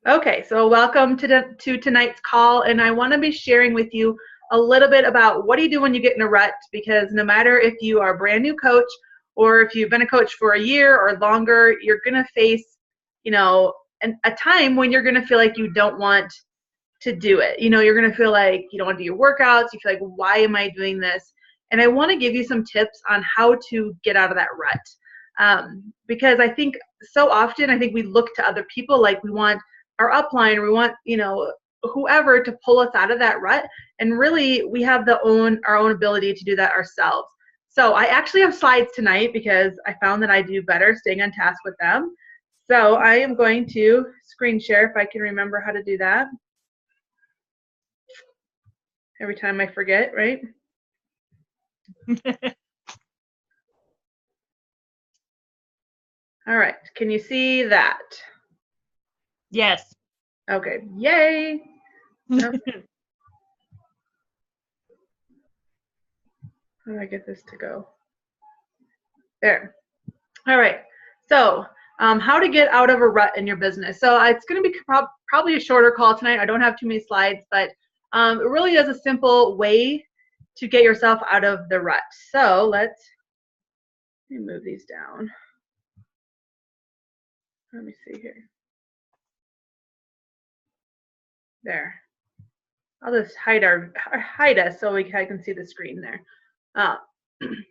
Okay, so welcome to tonight's call, and I want to be sharing with you a little bit about what do you do when you get in a rut, because no matter if you are a brand new coach or if you've been a coach for a year or longer, you're going to face, a time when you're going to feel like you don't want to do it. You're going to feel like you don't want to do your workouts. You feel like, why am I doing this? And I want to give you some tips on how to get out of that rut. Because I think so often, I think we look to other people, like we want our upline, or we want, whoever to pull us out of that rut. And really, we have our own ability to do that ourselves. So I actually have slides tonight because I found that I do better staying on task with them. So I am going to screen share if I can remember how to do that. Every time I forget, right? All right, can you see that? Yes. Okay, yay. Oh. How do I get this to go? There. All right, so how to get out of a rut in your business. So it's going to be probably a shorter call tonight. I don't have too many slides, but it really is a simple way to get yourself out of the rut. So let me move these down. Let me see here. There. I'll just hide us so I can see the screen there.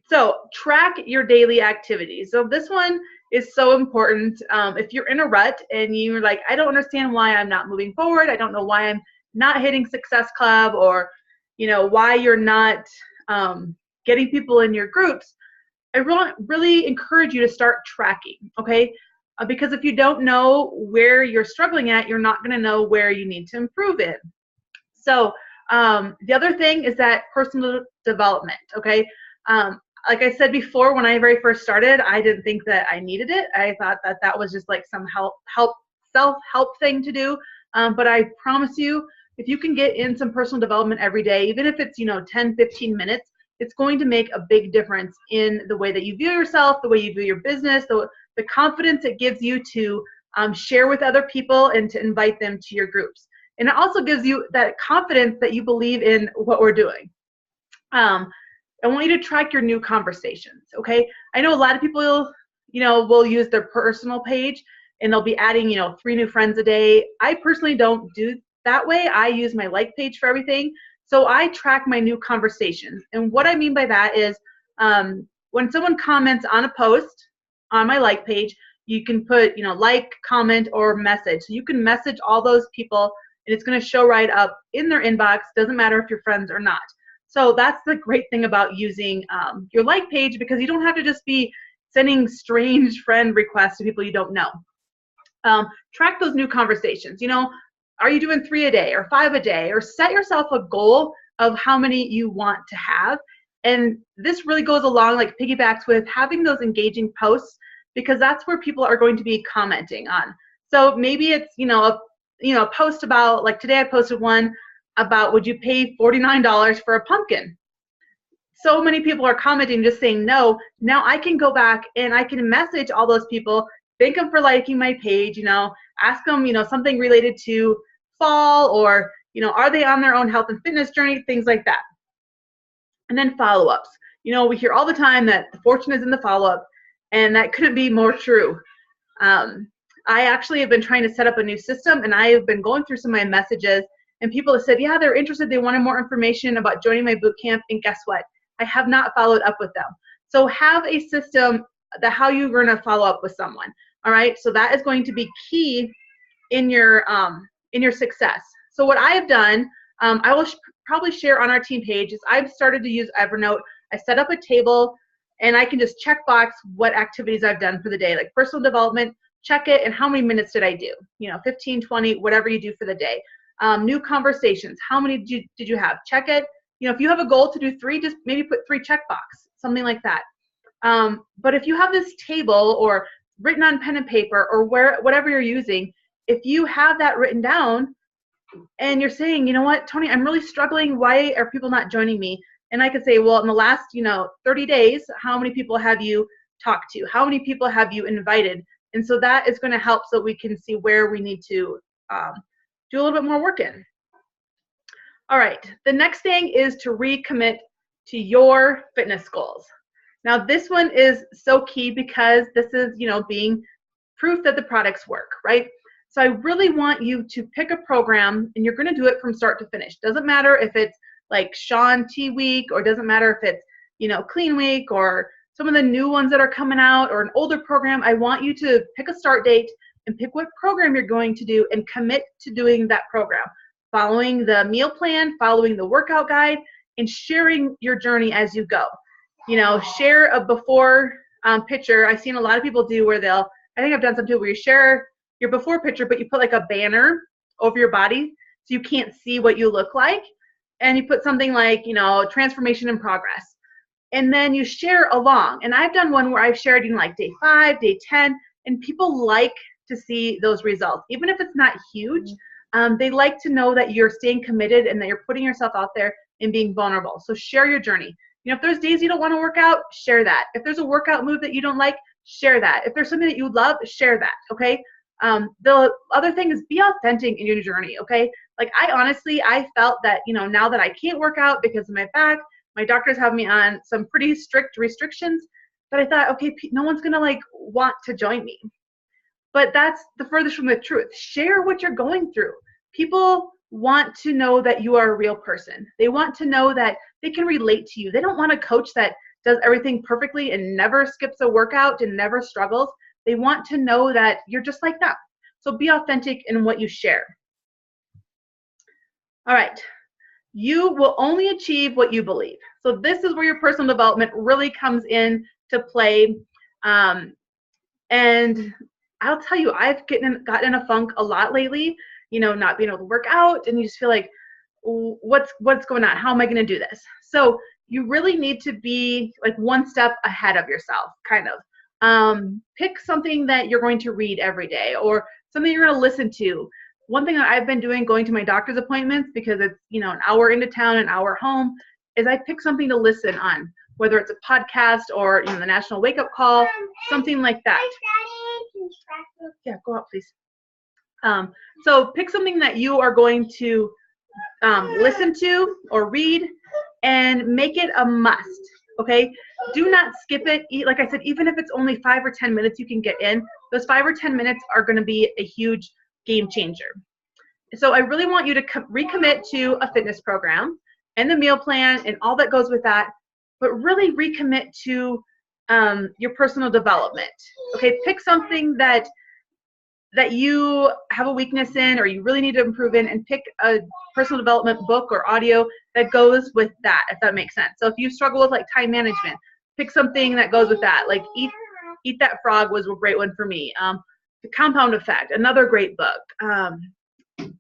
So track your daily activities. So this one is so important. If you're in a rut and you're like, I don't understand why I'm not moving forward, I don't know why I'm not hitting Success Club, or why you're not getting people in your groups, I really encourage you to start tracking, okay? Because if you don't know where you're struggling at, you're not going to know where you need to improve in. So the other thing is that personal development, okay? Like I said before, when I very first started, I didn't think that I needed it. I thought that that was just like some self-help thing to do. But I promise you, if you can get in some personal development every day, even if it's 10, 15 minutes, it's going to make a big difference in the way that you view yourself, the way you view your business, the confidence it gives you to share with other people and to invite them to your groups. And it also gives you that confidence that you believe in what we're doing. I want you to track your new conversations, okay? I know a lot of people, will use their personal page and they'll be adding, 3 new friends a day. I personally don't do that way. I use my like page for everything. So I track my new conversations. And what I mean by that is when someone comments on a post on my like page, you can put, like, comment, or message. So you can message all those people and it's going to show right up in their inbox. Doesn't matter if you're friends or not. So that's the great thing about using your like page, because you don't have to just be sending strange friend requests to people you don't know. Track those new conversations. Are you doing 3 a day or 5 a day? Or set yourself a goal of how many you want to have. And this really goes along, like piggybacks with having those engaging posts, because that's where people are going to be commenting on. So maybe it's, a post about, like today I posted one about, would you pay $49 for a pumpkin? So many people are commenting, just saying no. Now I can go back and I can message all those people, thank them for liking my page, ask them, something related to fall, or, are they on their own health and fitness journey, things like that. And then follow-ups. We hear all the time that the fortune is in the follow-up, and that couldn't be more true. I actually have been trying to set up a new system, and I have been going through some of my messages, and people have said, yeah, they're interested, they wanted more information about joining my boot camp, and guess what? I have not followed up with them. So have a system that how you're going to follow up with someone. All right, so that is going to be key in your success. So what I have done, I will probably share on our team page, is I've started to use Evernote. I set up a table, and I can just check box what activities I've done for the day, like personal development, check it, and how many minutes did I do? 15, 20, whatever you do for the day. New conversations, how many did you have? Check it. If you have a goal to do 3, just maybe put 3 check box, something like that. But if you have this table, or written on pen and paper, or whatever you're using, if you have that written down and you're saying, you know what, Tony, I'm really struggling, why are people not joining me? And I could say, well, in the last 30 days, how many people have you talked to? How many people have you invited? And so that is going to help, so we can see where we need to do a little bit more work in. All right, the next thing is to recommit to your fitness goals. Now this one is so key because this is, being proof that the products work, right? So I really want you to pick a program and you're going to do it from start to finish. Doesn't matter if it's like Shaun T week, or doesn't matter if it's, Clean week, or some of the new ones that are coming out, or an older program. I want you to pick a start date and pick what program you're going to do and commit to doing that program, following the meal plan, following the workout guide, and sharing your journey as you go. Share a before picture. I've seen a lot of people do where I think I've done some too, where you share your before picture, but you put like a banner over your body so you can't see what you look like. And you put something like, transformation in progress. And then you share along. And I've done one where I've shared, like day 5, day 10, and people like to see those results. Even if it's not huge, they like to know that you're staying committed and that you're putting yourself out there and being vulnerable. So share your journey. If there's days you don't want to work out, share that. If there's a workout move that you don't like, share that. If there's something that you love, share that, okay? The other thing is be authentic in your journey, okay? Like I felt that, now that I can't work out because of my back, my doctors have me on some pretty strict restrictions, but I thought, okay, no one's gonna want to join me. But that's the furthest from the truth. Share what you're going through. People want to know that you are a real person. They want to know that they can relate to you. They don't want a coach that does everything perfectly and never skips a workout and never struggles. They want to know that you're just like them. So be authentic in what you share. All right. You will only achieve what you believe. So this is where your personal development really comes in to play. And I'll tell you, I've gotten in a funk a lot lately, not being able to work out, and you just feel like, what's going on? How am I going to do this? So you really need to be like one step ahead of yourself, kind of. Pick something that you're going to read every day, or something you're going to listen to. One thing that I've been doing, going to my doctor's appointments, because it's, an hour into town, an hour home, is I pick something to listen on, whether it's a podcast or, the National Wake Up Call, something like that. Yeah, go out, please. So pick something that you are going to listen to or read, and make it a must, okay? Do not skip it. Like I said, even if it's only 5 or 10 minutes you can get in, those 5 or 10 minutes are going to be a huge game changer. So I really want you to recommit to a fitness program and the meal plan and all that goes with that, but really recommit to your personal development. Okay, pick something that you have a weakness in or you really need to improve in, and pick a personal development book or audio that goes with that, if that makes sense. So if you struggle with like time management, pick something that goes with that. Like Eat That Frog was a great one for me. The Compound Effect, another great book.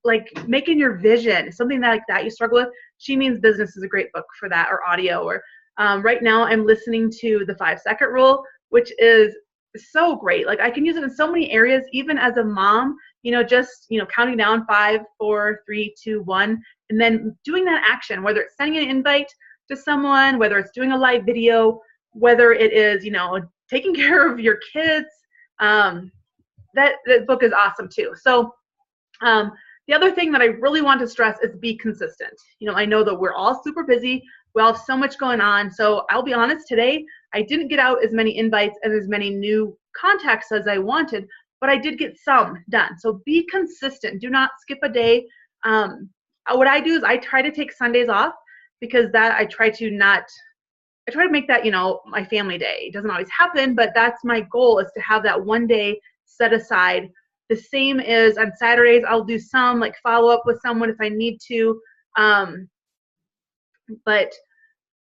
Like Making Your Vision, something like that you struggle with. She Means Business is a great book for that, or audio. Or right now I'm listening to The 5-Second Rule, which is so great. Like I can use it in so many areas, even as a mom, just, counting down 5, 4, 3, 2, 1, and then doing that action, whether it's sending an invite to someone, whether it's doing a live video, whether it is, taking care of your kids. That book is awesome too. So the other thing that I really want to stress is be consistent. I know that we're all super busy. We all have so much going on. So I'll be honest, today I didn't get out as many invites and as many new contacts as I wanted, but I did get some done. So be consistent. Do not skip a day. What I do is I try to take Sundays off, because I try to make that, my family day. It doesn't always happen, but that's my goal, is to have that one day set aside. The same is on Saturdays, I'll do some like follow up with someone if I need to. But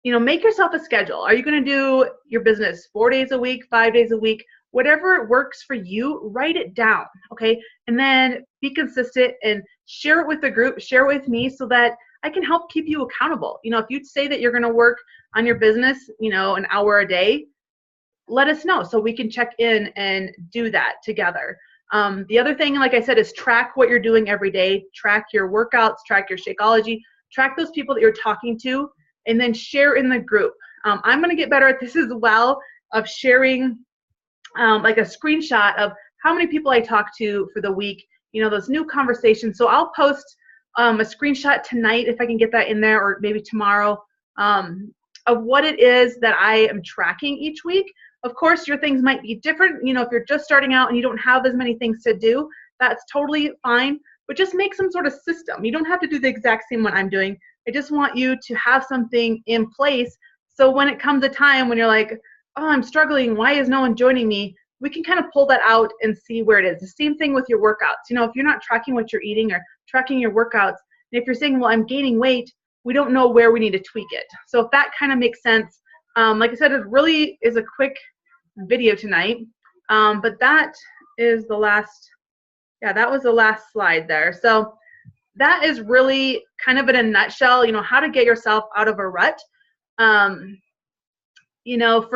make yourself a schedule. Are you going to do your business 4 days a week, 5 days a week? Whatever works for you, write it down, okay? And then be consistent and share it with the group, share it with me, so that I can help keep you accountable. If you say that you're going to work on your business, an hour a day, let us know so we can check in and do that together. The other thing, like I said, is track what you're doing every day. Track your workouts, track your Shakeology, track those people that you're talking to, and then share in the group. I'm going to get better at this as well, of sharing like a screenshot of how many people I talked to for the week, those new conversations. So I'll post a screenshot tonight if I can get that in there, or maybe tomorrow, of what it is that I am tracking each week. Of course, your things might be different. If you're just starting out and you don't have as many things to do, that's totally fine. But just make some sort of system. You don't have to do the exact same one I'm doing. I just want you to have something in place, so when it comes a time when you're like, oh, I'm struggling, why is no one joining me? We can kind of pull that out and see where it is. The same thing with your workouts. If you're not tracking what you're eating or tracking your workouts, and if you're saying, well, I'm gaining weight, we don't know where we need to tweak it. So if that kind of makes sense, like I said, it really is a quick video tonight. But that is the last, that was the last slide there. So that is really kind of in a nutshell, how to get yourself out of a rut. For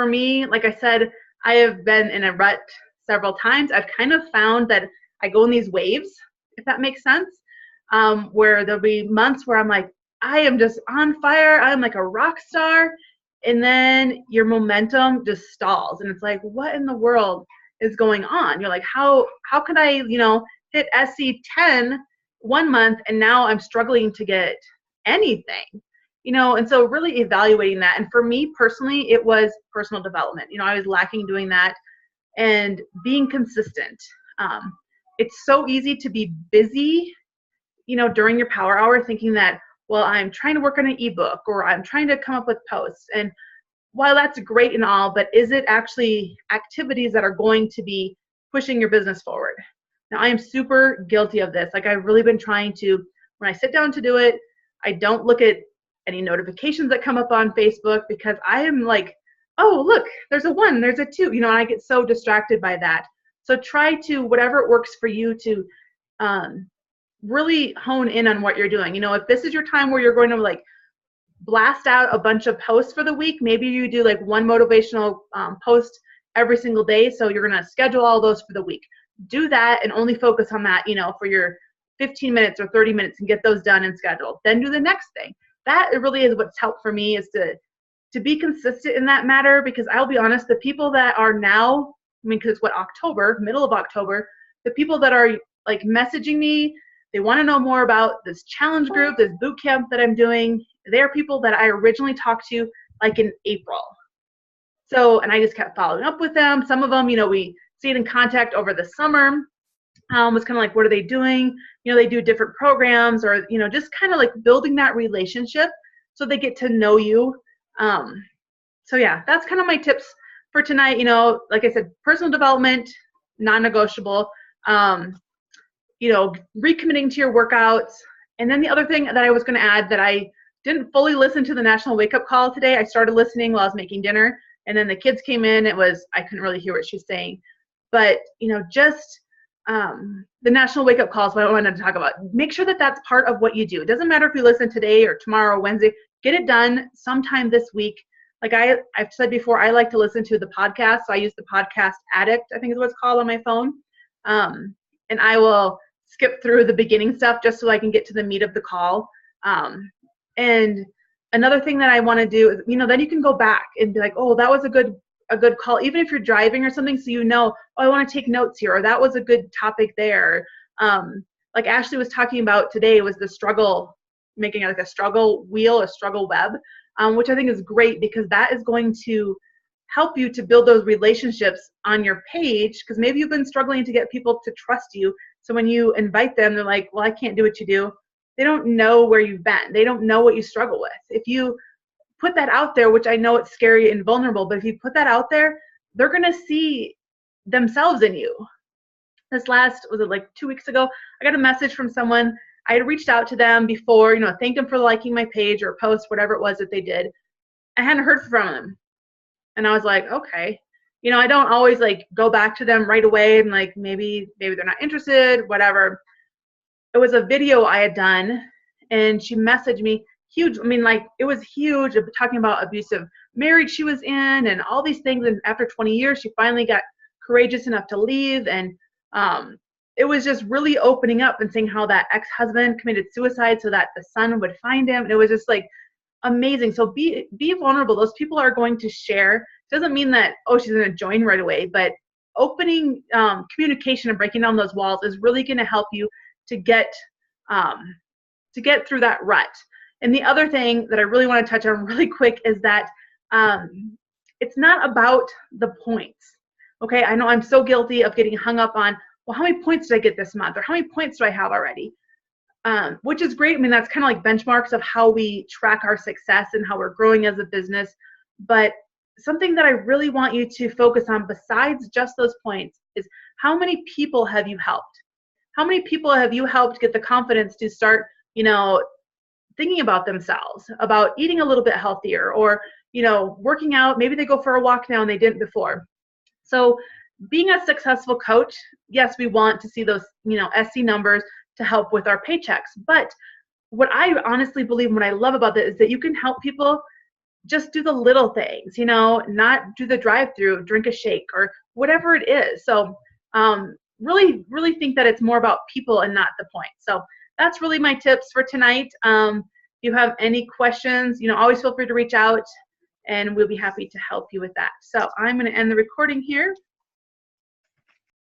me, like I said, I have been in a rut several times. I've kind of found that I go in these waves, if that makes sense, where there'll be months where I'm like, I am just on fire. I'm like a rock star. And then your momentum just stalls. And it's like, what in the world is going on? You're like, how could I, hit SC10 1 month and now I'm struggling to get anything? And so really evaluating that. And for me personally, it was personal development. I was lacking doing that and being consistent. It's so easy to be busy, during your power hour, thinking that, well, I'm trying to work on an ebook, or I'm trying to come up with posts. And while that's great and all, but is it actually activities that are going to be pushing your business forward? Now, I am super guilty of this. Like, I've really been trying to, when I sit down to do it, I don't look at any notifications that come up on Facebook, because I am like, oh, look, there's a 1, there's a 2, and I get so distracted by that. So try to, whatever works for you, to really hone in on what you're doing. If this is your time where you're going to like blast out a bunch of posts for the week, maybe you do like 1 motivational post every single day. So you're going to schedule all those for the week. Do that and only focus on that, for your 15 minutes or 30 minutes, and get those done and scheduled. Then do the next thing. That really is what's helped for me, is to be consistent in that matter, because I'll be honest, the people that are now, because it's October, middle of October, the people that are like messaging me, they want to know more about this challenge group, this boot camp that I'm doing. They're people that I originally talked to like in April. So, and I just kept following up with them. Some of them, we stayed in contact over the summer. Was kind of like, what are they doing? They do different programs, or, just kind of like building that relationship so they get to know you. So yeah, that's kind of my tips for tonight. Like I said, personal development, non-negotiable. Recommitting to your workouts. And then the other thing that I was going to add, that I didn't fully listen to the National Wake Up Call today. I started listening while I was making dinner, and then the kids came in. I couldn't really hear what she was saying. But, just the National Wake Up Call is what I wanted to talk about. Make sure that that's part of what you do. It doesn't matter if you listen today or tomorrow or Wednesday. Get it done sometime this week. Like I've said before, I like to listen to the podcast. So I use the Podcast Addict, I think is what it's called, on my phone. And I will skip through the beginning stuff just so I can get to the meat of the call. And another thing that I want to do is, then you can go back and be like, oh, that was a good call, even if you're driving or something, so oh, I want to take notes here, or that was a good topic there. Like Ashley was talking about today, was the struggle, making like a struggle wheel, a struggle web, which I think is great, because that is going to help you to build those relationships on your page, because maybe you've been struggling to get people to trust you. So when you invite them, they're like, well, I can't do what you do. They don't know where you've been. They don't know what you struggle with. If you put that out there, which I know it's scary and vulnerable, but if you put that out there, they're going to see themselves in you. Was it like 2 weeks ago? I got a message from someone. I had reached out to them before, thanked them for liking my page or post, whatever it was that they did. I hadn't heard from them. And I was like, okay. I don't always like go back to them right away and like maybe they're not interested, whatever. It was a video I had done, and she messaged me, huge. It was huge, talking about abusive marriage she was in and all these things. And after 20 years, she finally got courageous enough to leave. And it was just really opening up and saying how that ex-husband committed suicide so that the son would find him. And it was just like amazing. So be vulnerable. Those people are going to share. It doesn't mean that, oh, she's going to join right away, but opening communication and breaking down those walls is really going to help you to get through that rut. And the other thing that I really want to touch on really quick is that it's not about the points. Okay, I know I'm so guilty of getting hung up on, well, how many points did I get this month, or how many points do I have already? Which is great. I mean, that's kind of like benchmarks of how we track our success and how we're growing as a business. But something that I really want you to focus on besides just those points is how many people have you helped? How many people have you helped get the confidence to start, thinking about themselves, about eating a little bit healthier, or, working out? Maybe they go for a walk now and they didn't before. So being a successful coach, yes, we want to see those, SC numbers to help with our paychecks. But what I honestly believe and what I love about that is that you can help people just do the little things, not do the drive-through, drink a shake, or whatever it is. So really, really think that it's more about people and not the point. So that's really my tips for tonight. If you have any questions, always feel free to reach out, and we'll be happy to help you with that. So I'm going to end the recording here.